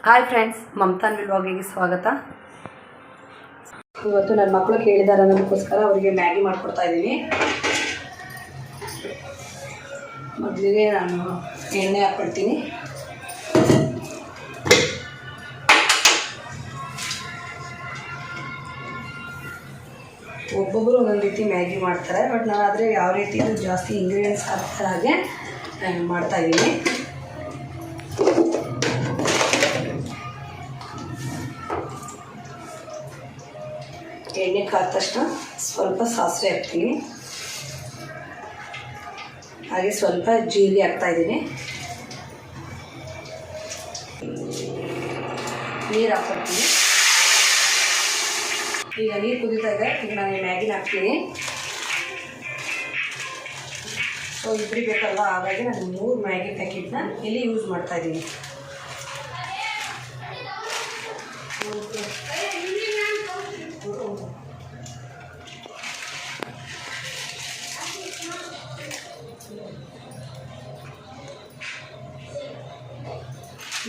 Hi friends, Mamata ವ್ಲಾಗಿಗೆ ಸ್ವಾಗತ. ಇವತ್ತು ನನ್ನ ಮಕ್ಕಳು ಕೇಳಿದ್ದಾರೆ, ಅದಕ್ಕೋಸ್ಕರ ಅವರಿಗೆ ಮ್ಯಾಗಿ ಮಾಡಿಕೊಡ್ತಾ ಇದ್ದೀನಿ. ಮೊದಲಿಗೆ ನಾನು ಎಣ್ಣೆ ಹಾಕ್ಕೊಳ್ತೀನಿ. ಒಬ್ಬೊಬ್ಬರು ಒಂದೊಂದು ರೀತಿ ಮ್ಯಾಗಿ ಮಾಡ್ತಾರೆ, ಬಟ್ ನಾನು ಆದರೆ ಯಾವ ರೀತಿ ಜಾಸ್ತಿ ಇಂಗ್ರೀಡಿಯೆಂಟ್ಸ್ ಹಾಕ್ತಾ ಹಾಗೆ ಮಾಡ್ತಾಯಿದ್ದೀನಿ. ಎಣ್ಣೆ ಕಾದ ತಕ್ಷಣ ಸ್ವಲ್ಪ ಸಾಸಿವೆ ಹಾಕ್ತೀನಿ, ಹಾಗೆ ಸ್ವಲ್ಪ ಜೀರಿಗೆ ಹಾಕ್ತಾಯಿದ್ದೀನಿ. ನೀರು ಹಾಕ್ಕೊಳ್ತೀನಿ. ಈಗ ನೀರು ಕುದೀತಾ ಇದೆ. ಈಗ ನಾನು ಮ್ಯಾಗಿನ ಹಾಕ್ತೀನಿ. ಸೊ ಇಬ್ಬರಿಗೆ ಬೇಕಲ್ವ, ಹಾಗಾಗಿ ನಾನು 3 ಮ್ಯಾಗಿ ಪ್ಯಾಕೆಟ್ನ ಇಲ್ಲಿ ಯೂಸ್ ಮಾಡ್ತಾಯಿದ್ದೀನಿ.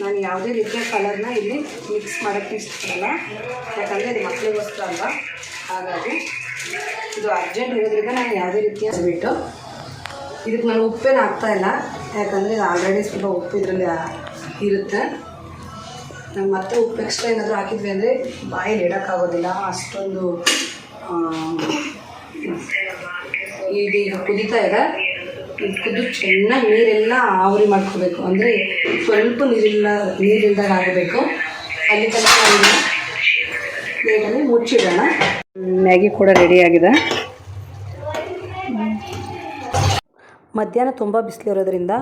ನಾನು ಯಾವುದೇ ರೀತಿಯ ಕಲರ್ನ ಇಲ್ಲಿ ಮಿಕ್ಸ್ ಮಾಡೋಕ್ಕೆ ಇಷ್ಟಪಡಲ್ಲ, ಯಾಕಂದರೆ ಇದು ಮಕ್ಕಳಿಗೋಸ್ಕರ ಅಲ್ವಾ. ಹಾಗಾಗಿ ಇದು ಅರ್ಜೆಂಟ್ ಇರೋದ್ರಿಂದ ನಾನು ಯಾವುದೇ ರೀತಿಯ ಬಿಟ್ಟು ಇದಕ್ಕೆ ನಾನು ಉಪ್ಪೇನು ಹಾಕ್ತಾಯಿಲ್ಲ, ಯಾಕಂದರೆ ಇದು ಆಲ್ರೆಡಿ ಸ್ವಲ್ಪ ಉಪ್ಪು ಇದರಲ್ಲಿ ಇರುತ್ತೆ. ನಾನು ಮತ್ತೆ ಉಪ್ಪು ಎಕ್ಸ್ಟ್ರಾ ಏನಾದರೂ ಹಾಕಿದ್ವಿ ಅಂದರೆ ಬಾಯಲ್ಲಿ ಇಡೋಕ್ಕಾಗೋದಿಲ್ಲ, ಅಷ್ಟೊಂದು. ಈಗ ಕುದೀತಾ ಇದೆ. ಕುದ್ದು ಚೆನ್ನಾಗಿ ನೀರೆಲ್ಲ ಆವರಿ ಮಾಡ್ಕೋಬೇಕು, ಅಂದರೆ ಸ್ವಲ್ಪ ನೀರಿಲ್ದಾಗ ಆಗಬೇಕು. ಅಲ್ಲಿ ತನಕ ಬೇಗನೆ ಮುಚ್ಚಿಡೋಣ. ಮ್ಯಾಗಿ ಕೂಡ ರೆಡಿಯಾಗಿದೆ. ಮಧ್ಯಾಹ್ನ ತುಂಬ ಬಿಸಿಲಿರೋದ್ರಿಂದ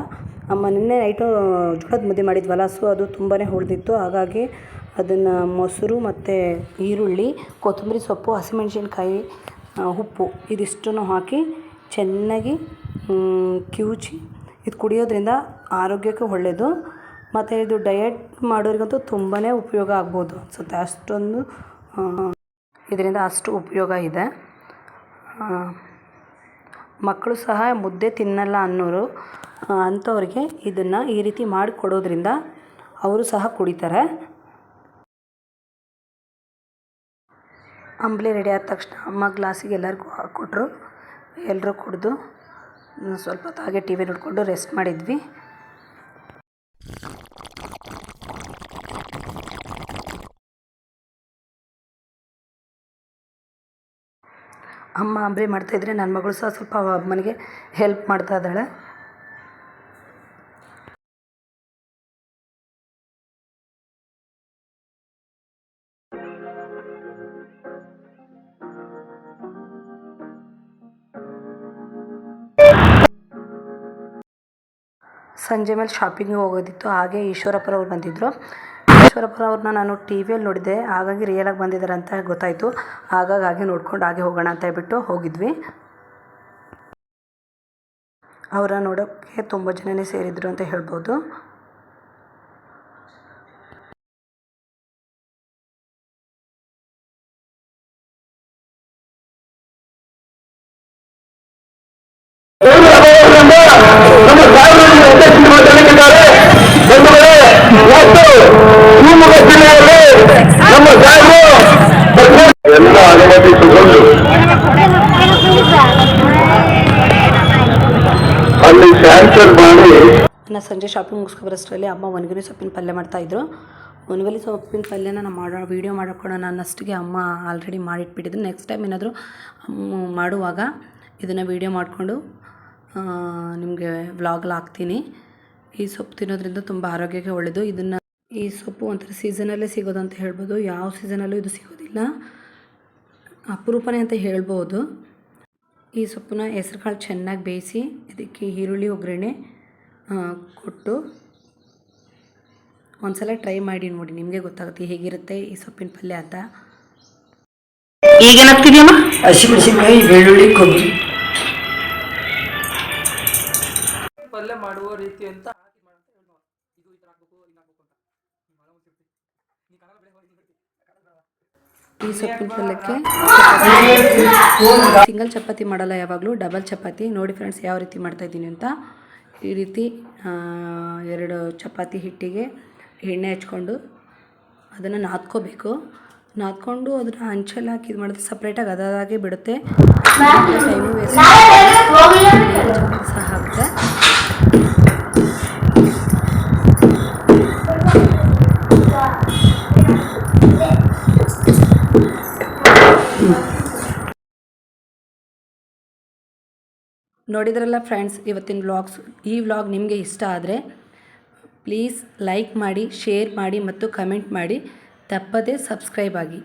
ಅಮ್ಮ ನಿನ್ನೆ ನೈಟು ಜೋಳದ ಮುದ್ದೆ ಮಾಡಿದ್ವಲ್ಲ, ಸೊ ಅದು ತುಂಬಾ ಉಳಿದಿತ್ತು. ಹಾಗಾಗಿ ಅದನ್ನು ಮೊಸರು ಮತ್ತು ಈರುಳ್ಳಿ, ಕೊತ್ತಂಬರಿ ಸೊಪ್ಪು, ಹಸಿಮೆಣಸಿನ್ಕಾಯಿ, ಉಪ್ಪು ಇದಿಷ್ಟನ್ನು ಹಾಕಿ ಚೆನ್ನಾಗಿ ಕಿವುಚಿ ಇದು ಕುಡಿಯೋದ್ರಿಂದ ಆರೋಗ್ಯಕ್ಕೆ ಒಳ್ಳೆಯದು. ಮತ್ತು ಇದು ಡಯಟ್ ಮಾಡೋರಿಗಂತೂ ತುಂಬಾ ಉಪಯೋಗ ಆಗ್ಬೋದು ಅನಿಸುತ್ತೆ. ಅಷ್ಟೊಂದು ಇದರಿಂದ ಅಷ್ಟು ಉಪಯೋಗ ಇದೆ. ಮಕ್ಕಳು ಸಹ ಮುದ್ದೆ ತಿನ್ನಲ್ಲ ಅನ್ನೋರು ಅಂಥವ್ರಿಗೆ ಇದನ್ನು ಈ ರೀತಿ ಮಾಡಿಕೊಡೋದ್ರಿಂದ ಅವರು ಸಹ ಕುಡಿತಾರೆ. ಅಂಬಲಿ ರೆಡಿ ಆದ ತಕ್ಷಣ ಅಮ್ಮ ಗ್ಲಾಸಿಗೆ ಎಲ್ಲರಿಗೂ ಹಾಕ್ಕೊಟ್ರು. ಎಲ್ಲರೂ ಕುಡಿದು ಸ್ವಲ್ಪ ಹೊತ್ತು ಹಾಗೆ ಟಿ ವಿ ನೋಡಿಕೊಂಡು ರೆಸ್ಟ್ ಮಾಡಿದ್ವಿ. ಅಮ್ಮ ಅಂಬಲಿ ಮಾಡ್ತಾಯಿದ್ರೆ ನನ್ನ ಮಗಳು ಸಹ ಸ್ವಲ್ಪ ಅಮ್ಮನಿಗೆ ಹೆಲ್ಪ್ ಮಾಡ್ತಾ ಇದ್ದಾಳೆ. ಸಂಜೆ ಮೇಲೆ ಶಾಪಿಂಗಿಗೆ ಹೋಗೋದಿತ್ತು. ಹಾಗೆ ಈಶ್ವರಪ್ಪರವ್ರು ಬಂದಿದ್ದರು. ಈಶ್ವರಪ್ಪರವ್ರನ್ನ ನಾನು ಟಿ ವಿಯಲ್ಲಿ ನೋಡಿದ್ದೆ, ಹಾಗಾಗಿ ರಿಯಲಾಗಿ ಬಂದಿದ್ದಾರೆ ಅಂತ ಗೊತ್ತಾಯಿತು. ಹಾಗೆ ನೋಡ್ಕೊಂಡು ಹಾಗೆ ಹೋಗೋಣ ಅಂತ ಹೇಳ್ಬಿಟ್ಟು ಹೋಗಿದ್ವಿ. ಅವರ ನೋಡೋಕ್ಕೆ ತುಂಬ ಜನನೇ ಸೇರಿದ್ರು ಅಂತ ಹೇಳ್ಬೋದು. ಎಲ್ಲ ಅನುಮತಿಸಿಕೊಂಡು ಅಲ್ಲಿ ಕ್ಯಾನ್ಸಲ್ ಮಾಡಿ. ನಾನು ಸಂಜೆ ಶಾಪಿಂಗ್ ಮುಗಿಸ್ಕೊಬರೋಷ್ಟರಲ್ಲಿ ಅಮ್ಮ ಒಣಗಿನ ಸೊಪ್ಪಿನ ಪಲ್ಯ ಮಾಡ್ತಾಯಿದ್ರು. ಒಣಗಲಿ ಸೊಪ್ಪಿನ ಪಲ್ಯನ ನಾನು ವೀಡಿಯೋ ಮಾಡ್ಕೊಳ್ಳೋಣ ಅನ್ನಷ್ಟಕ್ಕೆ ಅಮ್ಮ ಆಲ್ರೆಡಿ ಮಾಡಿಟ್ಬಿಟ್ಟಿದ್ರು. ನೆಕ್ಸ್ಟ್ ಟೈಮ್ ಏನಾದರೂ ಮಾಡುವಾಗ ಇದನ್ನು ವೀಡಿಯೋ ಮಾಡಿಕೊಂಡು ನಿಮಗೆ ವ್ಲಾಗಲ್ಲಿ ಹಾಕ್ತೀನಿ. ಈ ಸೊಪ್ಪು ತಿನ್ನೋದ್ರಿಂದ ತುಂಬ ಆರೋಗ್ಯಕ್ಕೆ ಒಳ್ಳೆಯದು. ಈ ಸೊಪ್ಪು ಒಂಥರ ಸೀಸನಲ್ಲೇ ಸಿಗೋದು ಅಂತ ಹೇಳ್ಬೋದು. ಯಾವ ಸೀಸನಲ್ಲೂ ಇದು ಸಿಗೋದಿಲ್ಲ, ಅಪರೂಪನೇ ಅಂತ ಹೇಳ್ಬೋದು. ಈ ಸೊಪ್ಪನ್ನ ಹೆಸ್ರುಕಾಳು ಚೆನ್ನಾಗಿ ಬೇಯಿಸಿ ಇದಕ್ಕೆ ಈರುಳ್ಳಿ ಒಗ್ಗರಣೆ ಕೊಟ್ಟು ಒಂದ್ಸಲ ಟ್ರೈ ಮಾಡಿ ನೋಡಿ, ನಿಮಗೆ ಗೊತ್ತಾಗುತ್ತೆ ಹೇಗಿರುತ್ತೆ ಈ ಸೊಪ್ಪಿನ ಪಲ್ಯ ಅಂತ. ಈಗೇನಾಗ್ತಿದೆಯಮ್ಮ? ಹಸಿಮೆಣಸಿನಕಾಯಿ, ಬೆಳ್ಳುಳ್ಳಿ, ಕೊಬ್ಬರಿ ಪಲ್ಯ ಮಾಡುವ ರೀತಿ ಅಂತ ಈ ಸೊಪ್ಪಿನ ಪಲ್ಯಕ್ಕೆ ಸಿಂಗಲ್ ಚಪಾತಿ ಮಾಡಲ್ಲ, ಯಾವಾಗಲೂ ಡಬಲ್ ಚಪಾತಿ. ನೋಡಿ ಫ್ರೆಂಡ್ಸ್ ಯಾವ ರೀತಿ ಮಾಡ್ತಾಯಿದ್ದೀನಿ ಅಂತ. ಈ ರೀತಿ 2 ಚಪಾತಿ ಹಿಟ್ಟಿಗೆ ಎಣ್ಣೆ ಹಚ್ಕೊಂಡು ಅದನ್ನು ನಾದ್ಕೋಬೇಕು. ನಾದ್ಕೊಂಡು ಅದನ್ನು ಹಂಚಲ್ಲಿ ಹಾಕಿ ಇದು ಮಾಡಿದ್ರೆ ಸಪ್ರೇಟಾಗಿ ಅದಾಗೆ ಬಿಡುತ್ತೆ. ಟೈಮು ವೇಸ್ಟ್ ಸಹ ಆಗುತ್ತೆ. ನೋಡಿದ್ರಲ್ಲ ಫ್ರೆಂಡ್ಸ್ ಇವತ್ತಿನ ವ್ಲಾಗ್ಸ್. ಈ ವ್ಲಾಗ್ ನಿಮಗೆ ಇಷ್ಟ ಆದರೆ ಪ್ಲೀಸ್ ಲೈಕ್ ಮಾಡಿ, ಶೇರ್ ಮಾಡಿ ಮತ್ತು ಕಮೆಂಟ್ ಮಾಡಿ. ತಪ್ಪದೇ ಸಬ್ಸ್ಕ್ರೈಬ್ ಆಗಿ.